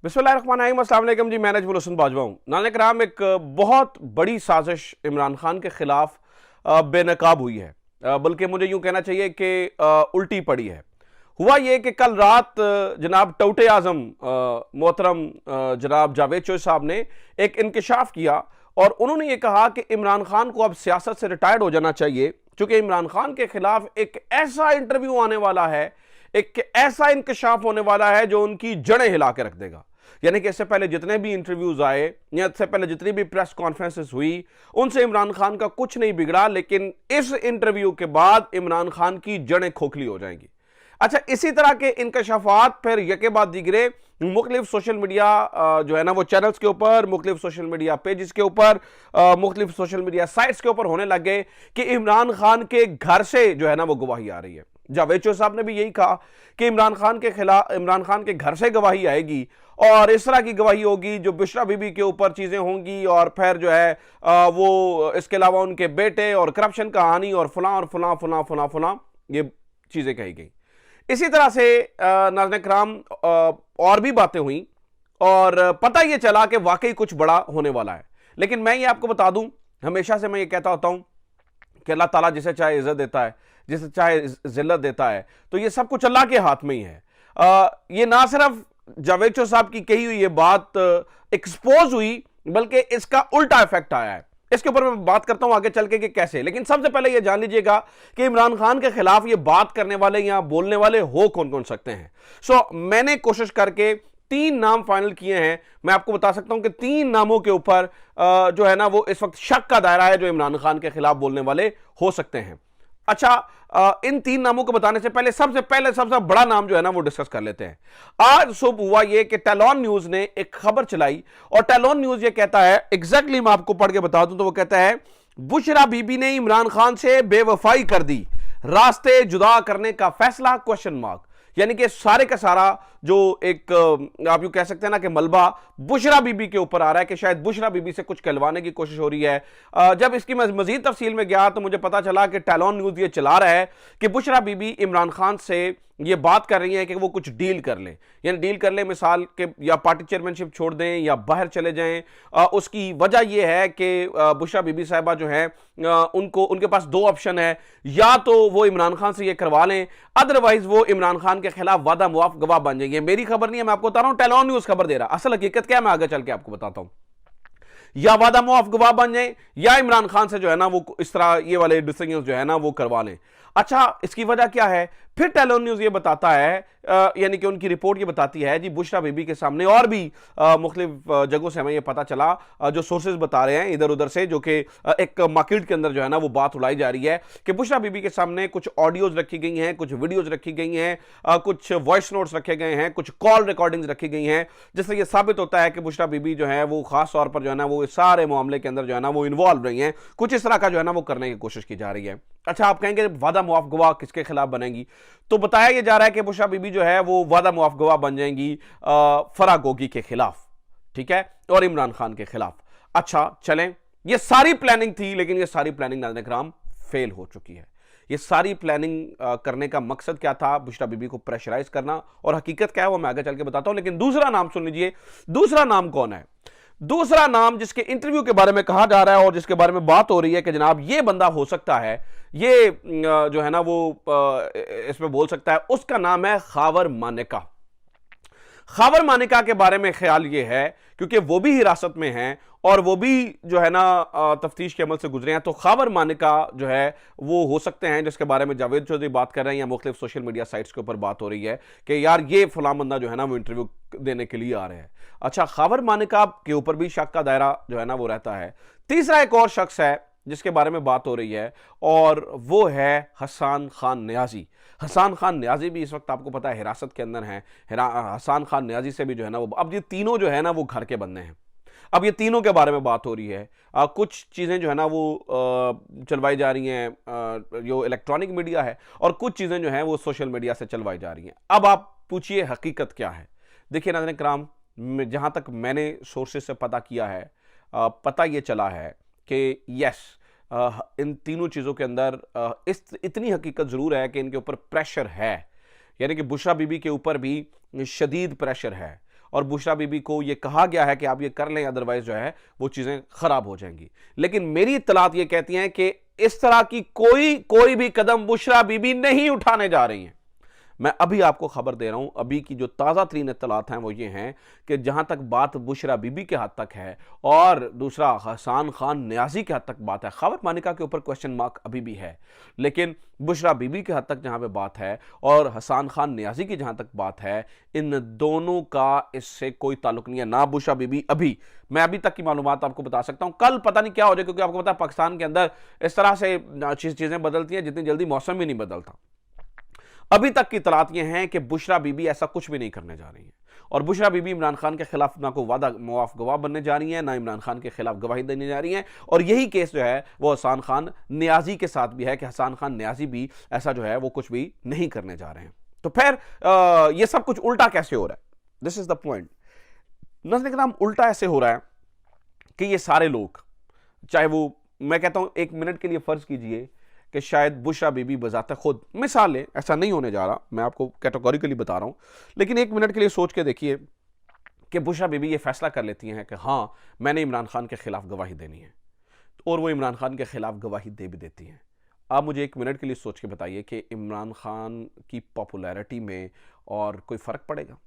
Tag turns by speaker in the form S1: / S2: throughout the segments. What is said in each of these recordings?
S1: बिस्मिल्लाहिर्रहमानिर्रहीम, अस्सलाम वालेकुम जी। मैं नजमुल हसन बाजवा हूँ। नाज़रीन किराम, एक बहुत बड़ी साजिश इमरान खान के खिलाफ बेनकाब हुई है, बल्कि मुझे यूँ कहना चाहिए कि उल्टी पड़ी है। हुआ ये कि कल रात जनाब टौटे आज़म मोहतरम जनाब जावेद चोई साहब ने एक इंकशाफ किया और उन्होंने ये कहा कि इमरान खान को अब सियासत से रिटायर्ड हो जाना चाहिए, क्योंकि इमरान खान के खिलाफ एक ऐसा इंटरव्यू आने वाला है, एक ऐसा इंकशाफ होने वाला है जो उनकी जड़ें हिला के रख देगा। यानी कि इससे पहले जितने भी इंटरव्यूज आए या इससे पहले जितनी भी प्रेस कॉन्फ्रेंसेस हुई, उनसे इमरान खान का कुछ नहीं बिगड़ा, लेकिन इस इंटरव्यू के बाद इमरान खान की जड़ें खोखली हो जाएंगी। अच्छा, इसी तरह के इंकशाफात फिर यके बाद दिगरे मुख्तलिफ सोशल मीडिया जो है ना वो चैनल्स के ऊपर, मुख्तलिफ सोशल मीडिया पेजेस के ऊपर, मुख्तलिफ सोशल मीडिया साइट्स के ऊपर होने लग गए कि इमरान खान के घर से जो है ना वो गवाही आ रही है। जावेद चोई साहब ने भी यही कहा कि इमरान खान के खिलाफ, इमरान खान के घर से गवाही आएगी और इस तरह की गवाही होगी जो बुशरा बीबी के ऊपर चीजें होंगी और फिर जो है वो इसके अलावा उनके बेटे और करप्शन कहानी और फलां और फलां फलां फलां फलां ये चीजें कही गई। इसी तरह से नाज़रीन किराम और भी बातें हुई और पता यह चला कि वाकई कुछ बड़ा होने वाला है। लेकिन मैं ये आपको बता दूं, हमेशा से मैं ये कहता होता हूं कि अल्लाह ताला जिसे चाहे इज्जत देता है, जिसे चाहे जिल्लत देता है, तो ये सब कुछ अल्लाह के हाथ में ही है। ये ना सिर्फ जावेद चोई साहब की कही हुई ये बात एक्सपोज हुई, बल्कि इसका उल्टा इफेक्ट आया है। इसके ऊपर मैं बात करता हूं आगे चल के कि कैसे। लेकिन सबसे पहले यह जान लीजिएगा कि इमरान खान के खिलाफ ये बात करने वाले या बोलने वाले हो कौन कौन सकते हैं। मैंने कोशिश करके 3 नाम फाइनल किए हैं। मैं आपको बता सकता हूं कि 3 नामों के ऊपर जो है ना वो इस वक्त शक का दायरा है जो इमरान खान के खिलाफ बोलने वाले हो सकते हैं। अच्छा, इन 3 नामों को बताने से पहले सबसे बड़ा नाम जो है ना वो डिस्कस कर लेते हैं। आज सुबह हुआ ये कि टेलॉन न्यूज ने एक खबर चलाई और टेलॉन न्यूज ये कहता है, एग्जैक्टली मैं आपको पढ़ के बता दूं तो वो कहता है, बुशरा बीबी ने इमरान खान से बेवफाई कर दी, रास्ते जुदा करने का फैसला क्वेश्चन मार्क। यानी कि सारे का सारा जो एक आप यूं कह सकते हैं ना कि मलबा बुशरा बीबी के ऊपर आ रहा है कि शायद बुशरा बीबी से कुछ कहलवाने की कोशिश हो रही है। जब इसकी मैं मजीद तफसील में गया तो मुझे पता चला कि टेलॉन न्यूज ये चला रहा है कि बुशरा बीबी इमरान खान से ये बात कर रही है कि वो कुछ डील कर ले, यानी डील कर ले, मिसाल के या पार्टी चेयरमैनशिप छोड़ दें या बाहर चले जाएं। उसकी वजह यह है कि बुशरा बीबी साहिबा जो है उनके पास 2 ऑप्शन है, या तो वो इमरान खान से ये करवा लें, अदरवाइज वो इमरान खान के खिलाफ वादा मुआफ गवाह बन जाएंगे। मेरी खबर नहीं है, मैं आपको बता रहा हूं, टेलॉन न्यूज खबर दे रहा। असल हकीकत क्या है मैं आगे चल के आपको बताता हूं। या वादा मुआफ गवाह बन जाए या इमरान खान से जो है ना वो इस तरह ये वाले डिसीजन जो है ना वो करवा लें। अच्छा, इसकी वजह क्या है? फिर टेलॉन न्यूज ये बताता है, यानी कि उनकी रिपोर्ट ये बताती है जी, बुशरा बीबी के सामने और भी मुख्तलिफ जगहों से हमें ये पता चला, जो सोर्सेज बता रहे हैं इधर उधर से, जो कि एक मार्केट के अंदर जो है ना वो बात उड़ाई जा रही है कि बुशरा बीबी के सामने कुछ ऑडियोज रखी गई हैं, कुछ वीडियोज रखी गई हैं, कुछ वॉइस नोट्स रखे गए हैं, कुछ कॉल रिकॉर्डिंग्स रखी गई हैं, जिससे ये साबित होता है कि बुशरा बीबी जो है वो खास तौर पर जो है ना वो सारे मामले के अंदर जो है ना वो इन्वॉल्व रही हैं। कुछ इस तरह का जो है ना वो करने की कोशिश की जा रही है। अच्छा, आप कहेंगे वादा मुआफ गवाह किसके खिलाफ बनेंगी? तो बताया यह जा रहा है कि बुशरा बीबी जो है वो वादा मुआफ गवाह बन जाएंगी फराह गोगी के खिलाफ, ठीक है, और इमरान खान के खिलाफ। अच्छा चलें, ये सारी प्लानिंग थी, लेकिन ये सारी प्लानिंग नाज़रीन किराम फेल हो चुकी है। ये सारी प्लानिंग करने का मकसद क्या था? बुशरा बीबी को प्रेशराइज करना, और हकीकत क्या है वो मैं आगे चल के बताता हूं। लेकिन दूसरा नाम सुन लीजिए। दूसरा नाम कौन है? दूसरा नाम जिसके इंटरव्यू के बारे में कहा जा रहा है और जिसके बारे में बात हो रही है कि जनाब ये बंदा हो सकता है, ये जो है ना वो इसमें बोल सकता है, उसका नाम है खावर मानेका। खावर मानेका के बारे में ख्याल ये है क्योंकि वो भी हिरासत में हैं और वो भी जो है ना तफ्तीश के अमल से गुजरे हैं, तो खावर मानेका जो है वो हो सकते हैं जिसके बारे में जावेद चौधरी बात कर रहे हैं या मुख्तलिफ सोशल मीडिया साइट्स के ऊपर बात हो रही है कि यार ये फलां बंदा जो है ना वो इंटरव्यू देने के लिए आ रहे हैं। अच्छा, खावर मानेका के ऊपर भी शक का दायरा जो है ना वो रहता है। तीसरा एक और शख्स है जिसके बारे में बात हो रही है और वो है हसन खान नियाजी। हसन खान नियाजी भी इस वक्त आपको पता है हिरासत के अंदर हैं। हसन खान नियाजी से भी जो है ना वो, अब ये तीनों जो है ना वो घर के बंदे हैं। अब ये तीनों के बारे में बात हो रही है। कुछ चीज़ें जो है ना वो चलवाई जा रही हैं जो इलेक्ट्रॉनिक मीडिया है, और कुछ चीज़ें जो हैं वो सोशल मीडिया से चलवाई जा रही हैं। अब आप पूछिए हकीकत क्या है? देखिए नाज़रीन किराम, जहाँ तक मैंने सोर्सेज से पता किया है, पता ये चला है कि यस, इन तीनों चीज़ों के अंदर इतनी हकीकत ज़रूर है कि इनके ऊपर प्रेशर है, यानी कि बुशरा बीबी के ऊपर भी शदीद प्रेशर है और बुशरा बीबी को ये कहा गया है कि आप ये कर लें, अदरवाइज जो है वो चीजें खराब हो जाएंगी। लेकिन मेरी इत्तलात ये कहती हैं कि इस तरह की कोई भी कदम बुशरा बीबी नहीं उठाने जा रही हैं। मैं अभी आपको खबर दे रहा हूं, अभी की जो ताज़ा तरीन इत्तलात हैं वो ये हैं कि जहां तक बात बुशरा बीबी के हद तक है और दूसरा हसन खान न्याजी के हद तक बात है, खबर मानिका के ऊपर क्वेश्चन मार्क अभी भी है, लेकिन बुशरा बीबी के हद तक जहां पे बात है और हसन खान न्याजी की जहां तक बात है, इन दोनों का इससे कोई ताल्लुक नहीं है। ना बुशरा बीबी, मैं अभी तक की मालूमात आपको बता सकता हूं, कल पता नहीं क्या हो जाए, क्योंकि आपको पता है पाकिस्तान के अंदर इस तरह से चीजें बदलती हैं जितनी जल्दी मौसम भी नहीं बदलता। अभी तक की इत्तलात ये हैं कि बुशरा बीबी ऐसा कुछ भी नहीं करने जा रही है और बुशरा बीबी इमरान खान के खिलाफ ना को वादा मुआफ गवाह बनने जा रही है, ना इमरान खान के खिलाफ गवाही देने जा रही है। और यही केस जो है वो हसन खान न्याजी के साथ भी है कि हसन खान न्याजी भी ऐसा जो है वो कुछ भी नहीं करने जा रहे हैं। तो फिर ये सब कुछ उल्टा कैसे हो रहा है? This is the point. नाज़रीन किराम, उल्टा ऐसे हो रहा है कि ये सारे लोग, चाहे वो, मैं कहता हूं एक मिनट के लिए फर्ज कीजिए कि शायद बुशरा बीबी बजाते खुद, मिसाल है, ऐसा नहीं होने जा रहा, मैं आपको कैटेगोरिकली बता रहा हूं, लेकिन एक मिनट के लिए सोच के देखिए कि बुशरा बीबी ये फैसला कर लेती हैं कि हाँ मैंने इमरान खान के खिलाफ गवाही देनी है, और वो इमरान खान के खिलाफ गवाही दे भी देती हैं। आप मुझे एक मिनट के लिए सोच के बताइए कि इमरान खान की पॉपुलैरिटी में और कोई फर्क पड़ेगा?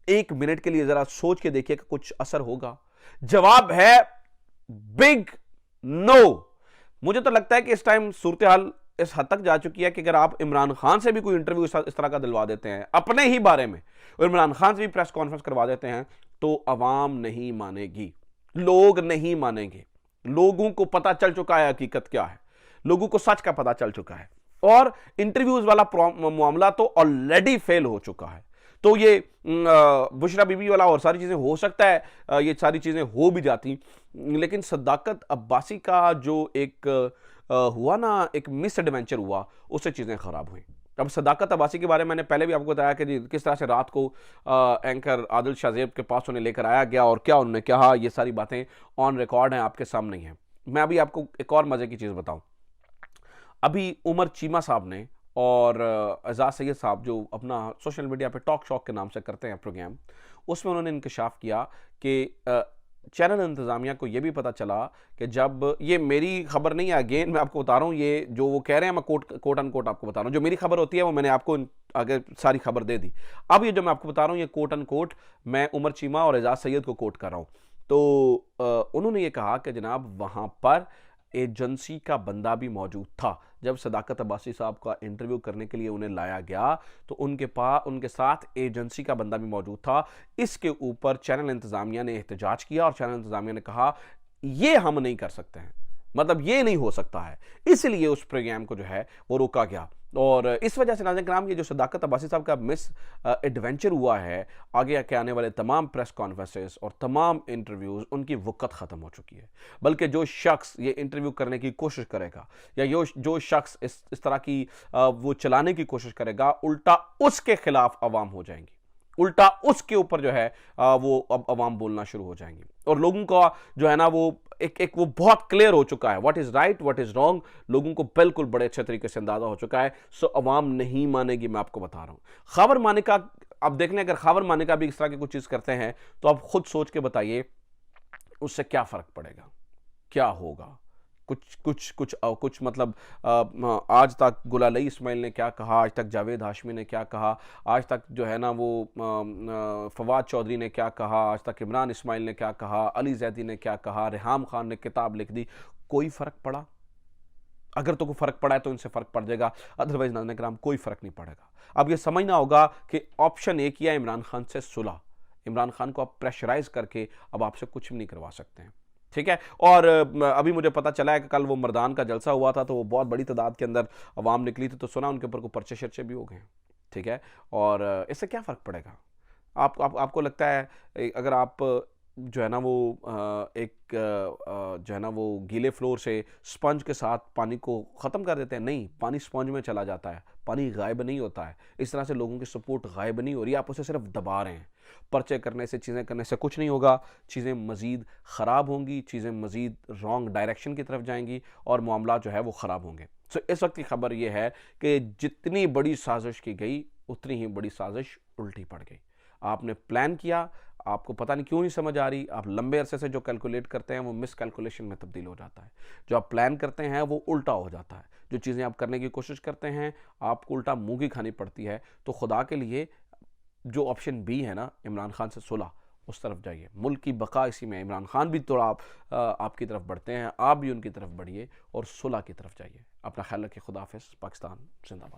S1: एक मिनट के लिए जरा सोच के देखिए कि कुछ असर होगा? जवाब है बिग नो। मुझे तो लगता है कि इस टाइम सूरत हाल इस हद तक जा चुकी है कि अगर आप इमरान खान से भी कोई इंटरव्यू इस तरह का दिलवा देते हैं अपने ही बारे में, और इमरान खान से भी प्रेस कॉन्फ्रेंस करवा देते हैं, तो अवाम नहीं मानेगी, लोग नहीं मानेंगे। लोगों को पता चल चुका है हकीकत क्या है, लोगों को सच का पता चल चुका है, और इंटरव्यूज वाला मामला तो ऑलरेडी फेल हो चुका है। तो ये बुशरा बीबी वाला और सारी चीजें हो सकता है, ये सारी चीजें हो भी जाती, लेकिन सदाकत अब्बासी का जो एक हुआ ना, एक मिस एडवेंचर हुआ, उससे चीजें खराब हुई। अब सदाकत अब्बासी के बारे में मैंने पहले भी आपको बताया कि किस तरह से रात को एंकर आदिल शाहजेब के पास उन्हें लेकर आया गया और क्या उन्होंने कहा, ये सारी बातें ऑन रिकॉर्ड हैं, आपके सामने ही हैं। मैं अभी आपको एक और मजे की चीज बताऊं। अभी उमर चीमा साहब ने और एजाज सैयद साहब जो अपना सोशल मीडिया पे टॉक शॉक के नाम से करते हैं प्रोग्राम, उसमें उन्होंने इंकशाफ किया कि चैनल इंतज़ामिया को यह भी पता चला कि जब, ये मेरी खबर नहीं है, अगेन मैं आपको बता रहा हूँ, ये जो वो कह रहे हैं मैं कोट अनकोट आपको बता रहा हूँ, जो मेरी खबर होती है वो मैंने आपको आगे सारी खबर दे दी। अब ये जो मैं आपको बता रहा हूँ ये कोट अनकोट मैं उमर चीमा और एजाज सैयद को कोट कर रहा हूँ। तो उन्होंने ये कहा कि जनाब वहाँ पर एजेंसी का बंदा भी मौजूद था। जब सदाकत अब्बासी साहब का इंटरव्यू करने के लिए उन्हें लाया गया तो उनके साथ एजेंसी का बंदा भी मौजूद था। इसके ऊपर चैनल इंतजामिया ने एहतजाज किया और चैनल इंतजामिया ने कहा ये हम नहीं कर सकते हैं, मतलब ये नहीं हो सकता है, इसलिए उस प्रोग्राम को जो है वो रोका गया। और इस वजह से नाज़रीन किराम, ये जो सदाकत अब्बासी साहब का मिस एडवेंचर हुआ है, आगे के आने वाले तमाम प्रेस कॉन्फ्रेंसेस और तमाम इंटरव्यूज़, उनकी वक़्त ख़त्म हो चुकी है। बल्कि जो शख्स ये इंटरव्यू करने की कोशिश करेगा या जो शख्स इस तरह की वो चलाने की कोशिश करेगा, उल्टा उसके खिलाफ अवाम हो जाएंगी, उल्टा उसके ऊपर जो है वो अब अवाम बोलना शुरू हो जाएंगी। और लोगों का जो है ना वो एक वो बहुत क्लियर हो चुका है, what is right what is wrong, लोगों को बिल्कुल बड़े अच्छे तरीके से अंदाजा हो चुका है। सो अवाम नहीं मानेगी, मैं आपको बता रहा हूं। खबर माने का, अब देख लें, अगर खबर माने का भी इस तरह की कुछ चीज करते हैं तो आप खुद सोच के बताइए उससे क्या फर्क पड़ेगा, क्या होगा। कुछ मतलब आज तक गुलालई इस्माइल ने क्या कहा, आज तक जावेद हाशमी ने क्या कहा, आज तक जो है ना वो फवाद चौधरी ने क्या कहा, आज तक इमरान इस्माइल ने क्या कहा, अली जैदी ने क्या कहा, रेहाम खान ने किताब लिख दी, कोई फ़र्क पड़ा? अगर तो कोई फ़र्क पड़ा है तो इनसे फ़र्क पड़ जाएगा, अदरवाइज नाज़रीन किराम कोई फ़र्क नहीं पड़ेगा। अब ये समझना होगा कि ऑप्शन एक ही है, इमरान खान से सुलह। इमरान खान को आप प्रेशराइज करके अब आपसे कुछ भी नहीं करवा सकते हैं, ठीक है। और अभी मुझे पता चला है कि कल वो मर्दान का जलसा हुआ था तो वो बहुत बड़ी तादाद के अंदर अवाम निकली थी, तो सुना उनके ऊपर को पर्चे शर्चे भी हो गए, ठीक है। और इससे क्या फ़र्क पड़ेगा? आपको लगता है अगर आप जो है ना वो एक जो है ना वो गीले फ्लोर से स्पंज के साथ पानी को ख़त्म कर देते हैं? नहीं, पानी स्पंज में चला जाता है, पानी गायब नहीं होता है। इस तरह से लोगों की सपोर्ट गायब नहीं हो रही, आप उसे सिर्फ दबा रहे हैं। पर्चे करने से, चीज़ें करने से कुछ नहीं होगा, चीज़ें मज़ीद ख़राब होंगी, चीज़ें मज़ीद रॉन्ग डायरेक्शन की तरफ जाएंगी और मामला जो है वो ख़राब होंगे। सो इस वक्त की खबर यह है कि जितनी बड़ी साजिश की गई उतनी ही बड़ी साजिश उल्टी पड़ गई। आपने प्लान किया, आपको पता नहीं क्यों नहीं समझ आ रही, आप लंबे अरसे से जो कैलकुलेट करते हैं वो मिस कैलकुलेशन में तब्दील हो जाता है। जो आप प्लान करते हैं वो उल्टा हो जाता है। जो चीज़ें आप करने की कोशिश करते हैं आपको उल्टा मुंह की खानी पड़ती है। तो खुदा के लिए जो ऑप्शन बी है ना, इमरान खान से सुलह, उस तरफ जाइए। मुल्क की बका इसी में। इमरान खान भी थोड़ा आपकी तरफ बढ़ते हैं, आप भी उनकी तरफ बढ़िए और सुलह की तरफ जाइए। अपना ख्याल रखिए। खुदा हाफिज़। पाकिस्तान जिंदाबाद।